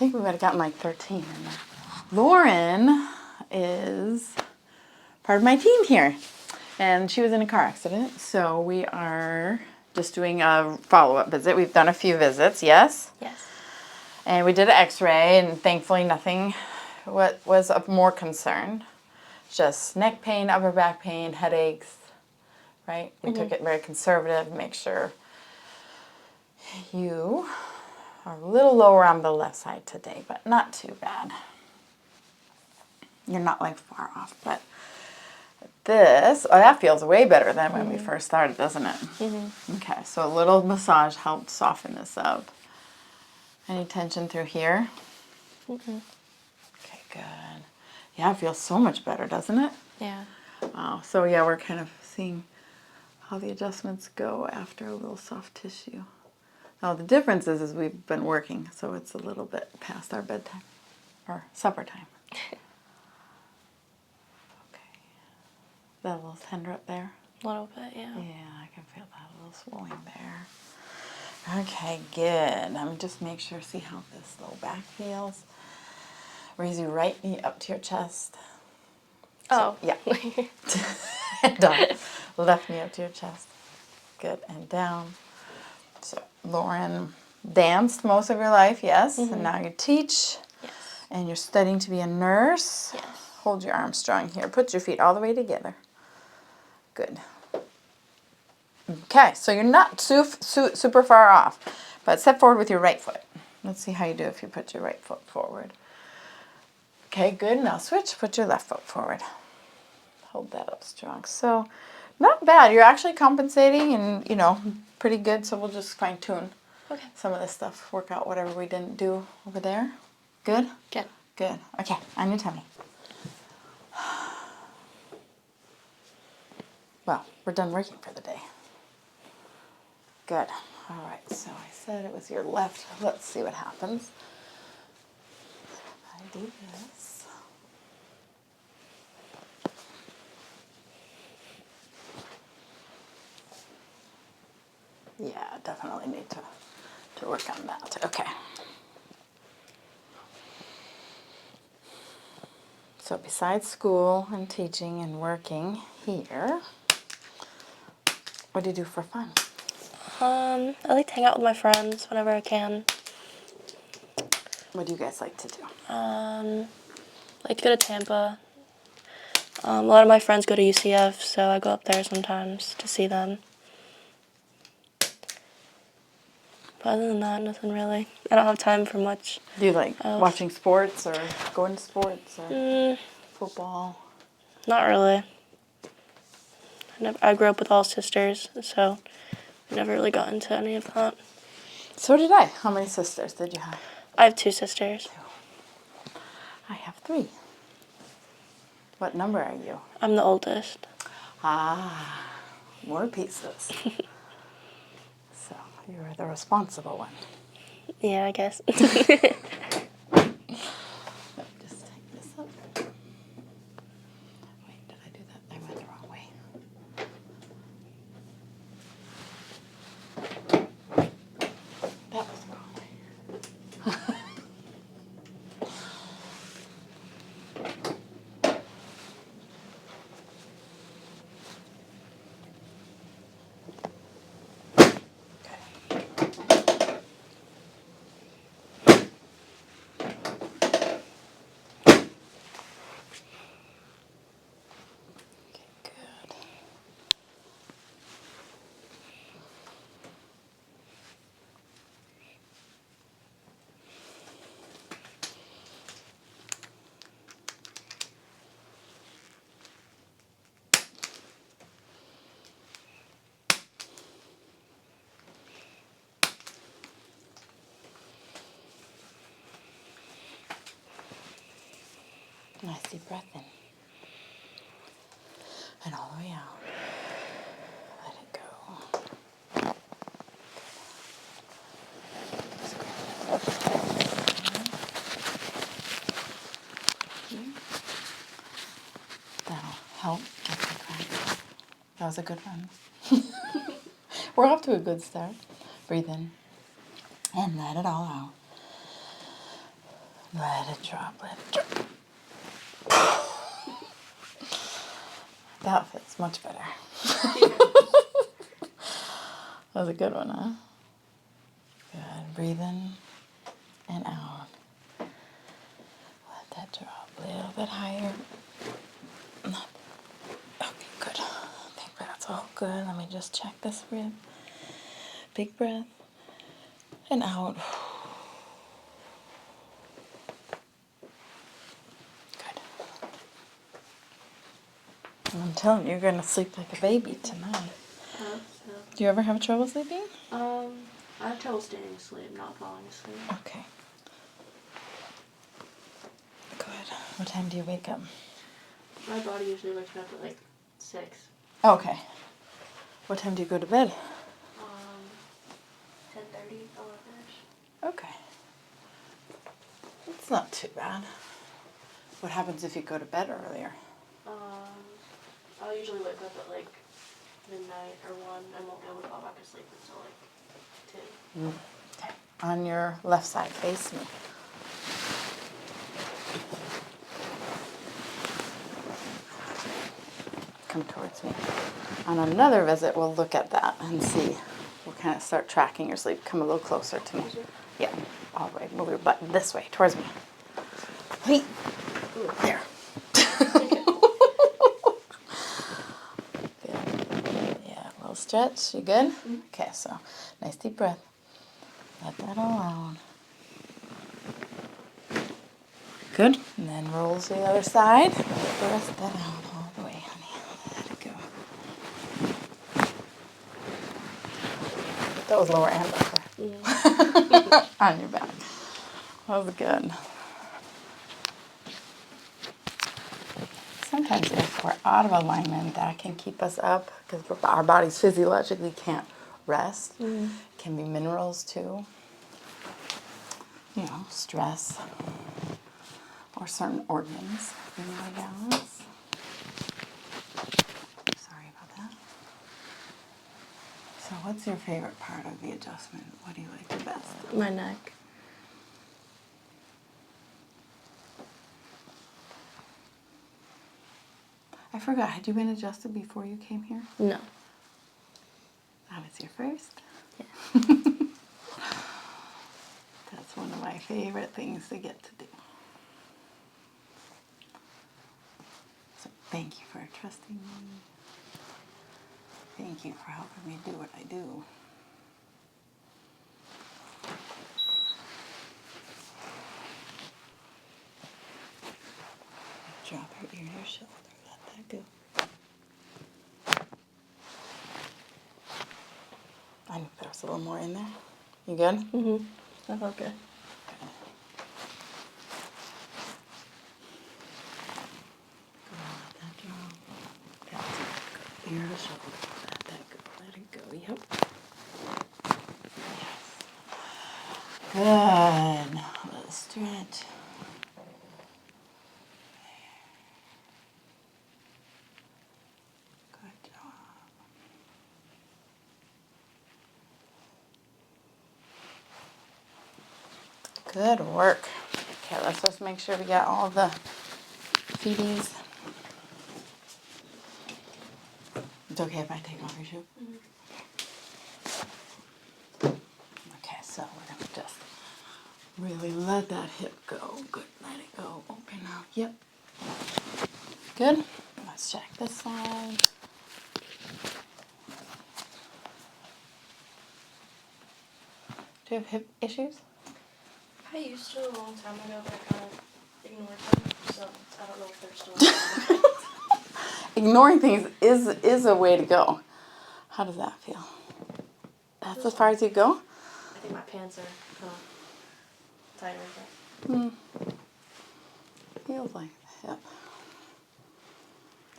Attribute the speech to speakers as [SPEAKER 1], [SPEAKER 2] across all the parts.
[SPEAKER 1] think we would have gotten like 13 in there. Lauren is part of my team here. And she was in a car accident. So we are just doing a follow-up visit. We've done a few visits, yes?
[SPEAKER 2] Yes.
[SPEAKER 1] And we did an x-ray, and thankfully nothing was of more concern. Just neck pain, upper back pain, headaches, right? We took it very conservative, make sure you are a little lower on the left side today, but not too bad. You're not like far off, but this, oh, that feels way better than when we first started, doesn't it? Okay, so a little massage helped soften this up. Any tension through here? Okay, good. Yeah, it feels so much better, doesn't it?
[SPEAKER 2] Yeah.
[SPEAKER 1] Wow. So yeah, we're kind of seeing how the adjustments go after a little soft tissue. Now the difference is we've been working, so it's a little bit past our bedtime or supper time. Okay. That a little tender up there?
[SPEAKER 2] A little bit, yeah.
[SPEAKER 1] Yeah, I can feel that a little swelling there. Okay, good. Let me just make sure, see how this low back feels. Raise your right knee up to your chest.
[SPEAKER 2] Oh.
[SPEAKER 1] Yeah. And down. Left knee up to your chest. Good. And down. So, Lauren danced most of your life, yes? And now you teach.
[SPEAKER 2] Yes.
[SPEAKER 1] And you're studying to be a nurse.
[SPEAKER 2] Yes.
[SPEAKER 1] Hold your arms strong here. Put your feet all the way together. Good. Okay, so you're not super far off, but step forward with your right foot. Let's see how you do if you put your right foot forward. Okay, good. Now switch. Put your left foot forward. Hold that up strong. So, not bad. You're actually compensating and, pretty good. So we'll just fine tune some of this stuff. Work out whatever we didn't do over there. Good?
[SPEAKER 2] Good.
[SPEAKER 1] Good. Okay, on your tummy. Well, we're done working for the day. Good. All right, so I said it was your left. Let's see what happens. I do this. Yeah, definitely need to work on that. Okay. So besides school and teaching and working here, what do you do for fun?
[SPEAKER 2] I like to hang out with my friends whenever I can.
[SPEAKER 1] What do you guys like to do?
[SPEAKER 2] Like to go to Tampa. A lot of my friends go to UCF, so I go up there sometimes to see them. But other than that, nothing really. I don't have time for much.
[SPEAKER 1] Do you like
[SPEAKER 2] else.
[SPEAKER 1] watching sports or going to sports or football?
[SPEAKER 2] Not really. I grew up with all sisters, so I never really got into any of that.
[SPEAKER 1] So did I. How many sisters did you have?
[SPEAKER 2] I have 2 sisters.
[SPEAKER 1] 2. I have 3. What number are you?
[SPEAKER 2] I'm the oldest.
[SPEAKER 1] Ah, more pieces. So you're the responsible one.
[SPEAKER 2] Yeah, I guess.
[SPEAKER 1] Let me just take this up. Wait, did I do that? I went the wrong way. That was the wrong way. Nice deep breath in. And all the way out. Let it go. Just that'll help get the crack. That was a good one. We're off to a good start. Breathe in and let it all out. Let it drop, let it drop. That feels much better. That was a good one, huh? Good. Breathe in and out. Let that drop a little bit higher. Okay, good. I think that's all good. Let me just check this breath. Big breath. And out. Good. I'm telling you, you're going to sleep like a baby tonight.
[SPEAKER 2] So,
[SPEAKER 1] Do you ever have trouble sleeping?
[SPEAKER 2] I have trouble staying asleep, not falling asleep.
[SPEAKER 1] Okay. Good. What time do you wake up?
[SPEAKER 2] My body usually wakes me up at like 6.
[SPEAKER 1] Okay. What time do you go to bed?
[SPEAKER 2] 10:30, 11ish.
[SPEAKER 1] Okay. It's not too bad. What happens if you go to bed earlier?
[SPEAKER 2] I'll usually wake up at like midnight or 1 and won't be able to fall back asleep until like 2.
[SPEAKER 1] Okay. On your left side, face me. Come towards me. On another visit, we'll look at that and see. We'll kind of start tracking your sleep. Come a little closer to me. Yeah, all the way. Move your butt this way, towards me. Hey. There. Good. Yeah, a little stretch. You good?
[SPEAKER 2] Mm-hmm.
[SPEAKER 1] Okay, so nice deep breath. Let that alone. Good. And then roll to the other side. Breath that out all the way, honey. Let it go. That was lower and upper.
[SPEAKER 2] Yeah.
[SPEAKER 1] On your back. That was good. Sometimes if we're out of alignment, that can keep us up because our bodies physiologically can't rest.
[SPEAKER 2] Mm.
[SPEAKER 1] Can be minerals too. You know, stress or certain organs being out of balance. Sorry about that. So what's your favorite part of the adjustment? What do you like the best?
[SPEAKER 2] My neck.
[SPEAKER 1] I forgot, had you been adjusted before you came here?
[SPEAKER 2] No.
[SPEAKER 1] That was your first?
[SPEAKER 2] Yeah.
[SPEAKER 1] That's one of my favorite things to get to do. So thank you for trusting me. Thank you for helping me do what I do. Drop her ear to your shoulder. Let that go. I knew there was a little more in there. You good?
[SPEAKER 2] Mm-hmm. That felt good.
[SPEAKER 1] Go on, let that drop. That's it. Go ear to shoulder. Let that go. Let it go. Yep. Yes. Good. A little stretch. Good job. Good work. Okay, let's just make sure we got all the feeties. It's okay if I take off your shoe?
[SPEAKER 2] Mm-hmm.
[SPEAKER 1] Okay, so we're gonna just really let that hip go. Good, let it go. Open up. Yep. Good. Let's check this side. Do you have hip issues?
[SPEAKER 2] I used to a long time ago, but I kind of ignored them, so I don't know if they're still.
[SPEAKER 1] Ignoring things is a way to go. How does that feel? That's as far as you go?
[SPEAKER 2] I think my pants are kind of tighter, but
[SPEAKER 1] Feels like the hip.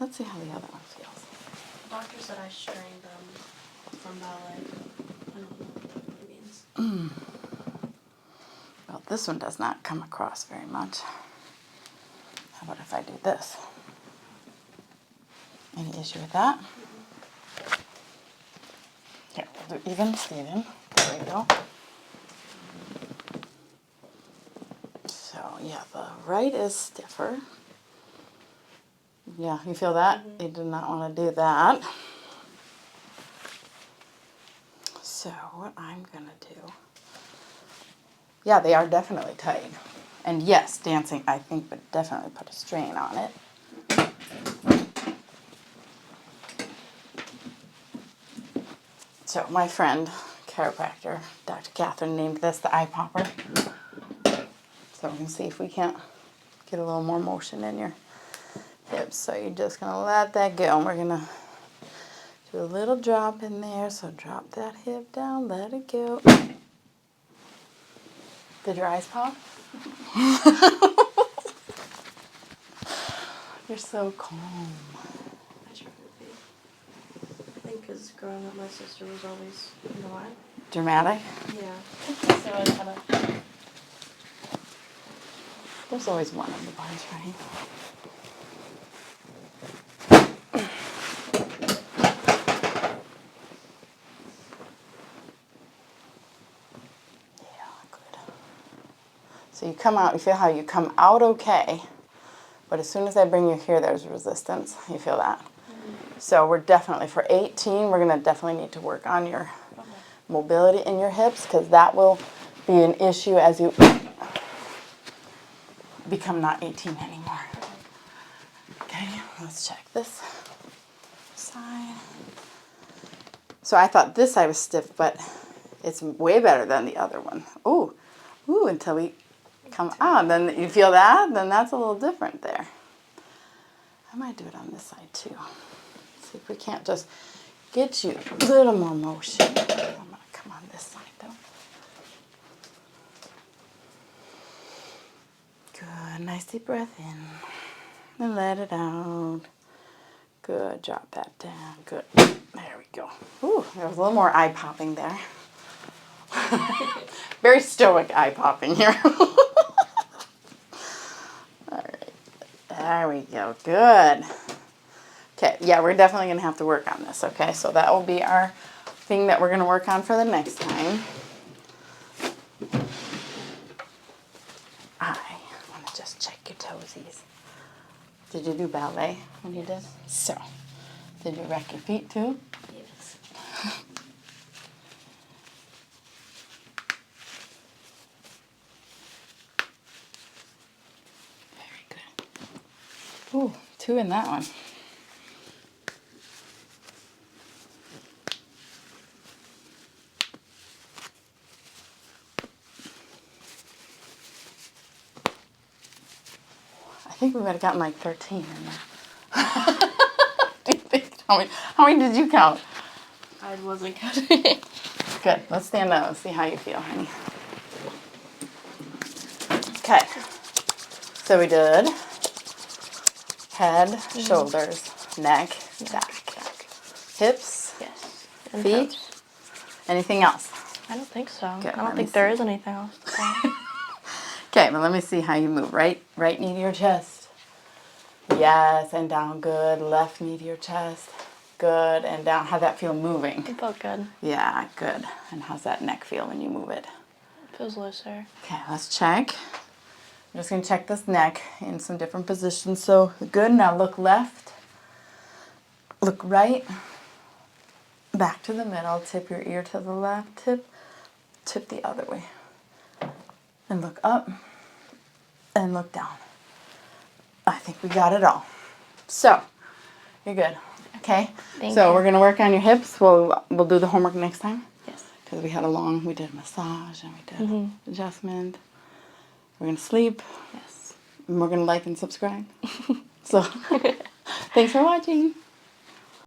[SPEAKER 1] Let's see how the other one feels.
[SPEAKER 2] the doctor said I strained them from ballet. I don't know what that really means.
[SPEAKER 1] Well, this one does not come across very much. How about if I do this? Any issue with that? Here, we'll do even, Steven. There we go. So Yeah, the right is stiffer. Yeah, you feel that? You do not want to do that. So what I'm going to do, yeah, they are definitely tight. And yes, dancing, I think, would definitely put a strain on it. So my friend, chiropractor, Dr. Catherine, named this the eye popper. So we can see if we can't get a little more motion in your hips. So you're just going to let that go. And we're going to do a little drop in there. So drop that hip down, let it go. Did your eyes pop? You're so calm.
[SPEAKER 2] I try to be. I think because growing up, my sister was always, you know what?
[SPEAKER 1] Dramatic?
[SPEAKER 2] Yeah. So I kind of.
[SPEAKER 1] There's always one in the bunch, right? Yeah, good. So you come out, you feel how you come out okay, but as soon as I bring you here, there's resistance. You feel that? Mm-hmm. So we're definitely, for 18, we're going to definitely need to work on your mobility in your hips, because that will be an issue as you become not 18 anymore. Okay, let's check this side. So I thought this side was stiff, but it's way better than the other one. Ooh, until we come on. Then you feel that? Then that's a little different there. I might do it on this side too. See if we can't just get you a little more motion. I'm gonna come on this side though. Good, nice deep breath in. And let it out. Good, drop that down. Good. There we go. Ooh, there was a little more eye popping there. Very stoic eye popping here. All right. There we go. Good. Okay, yeah, we're definitely going to have to work on this, okay? So that will be our thing that we're going to work on for the next time. I want to just check your toesies. Did you do ballet when you did? So, did you rack your feet too?
[SPEAKER 2] Yes.
[SPEAKER 1] Very good. Ooh, 2 in that one. I think we would have gotten like 13 in there. Do you think? How many did you count?
[SPEAKER 2] I wasn't counting.
[SPEAKER 1] Good. Let's stand up and see how you feel, honey. Okay. So we did head, shoulders, neck, back. Hips,
[SPEAKER 2] Yes. And
[SPEAKER 1] feet.
[SPEAKER 2] toes.
[SPEAKER 1] Anything else?
[SPEAKER 2] I don't think so.
[SPEAKER 1] Good,
[SPEAKER 2] I
[SPEAKER 1] let
[SPEAKER 2] don't
[SPEAKER 1] me
[SPEAKER 2] think there
[SPEAKER 1] see.
[SPEAKER 2] is anything else.
[SPEAKER 1] Okay, but let me see how you move. Right knee to your chest. Yes, and down. Good. Left knee to your chest. Good, and down. How'd that feel moving?
[SPEAKER 2] It felt good.
[SPEAKER 1] Yeah, good. And how's that neck feel when you move it?
[SPEAKER 2] It feels looser.
[SPEAKER 1] Okay, let's check. I'm just going to check this neck in some different positions. So, good. Now look left. Look right. Back to the middle. Tip your ear to the left. Tip the other way. And look up. And look down. I think we got it all. So, you're good. Okay?
[SPEAKER 2] Thank
[SPEAKER 1] so
[SPEAKER 2] you.
[SPEAKER 1] we're going to work on your hips. We'll do the homework next time.
[SPEAKER 2] Yes.
[SPEAKER 1] Because we did massage and we did adjustment. We're going to sleep.
[SPEAKER 2] Yes.
[SPEAKER 1] And we're going to like and subscribe. So, thanks for watching.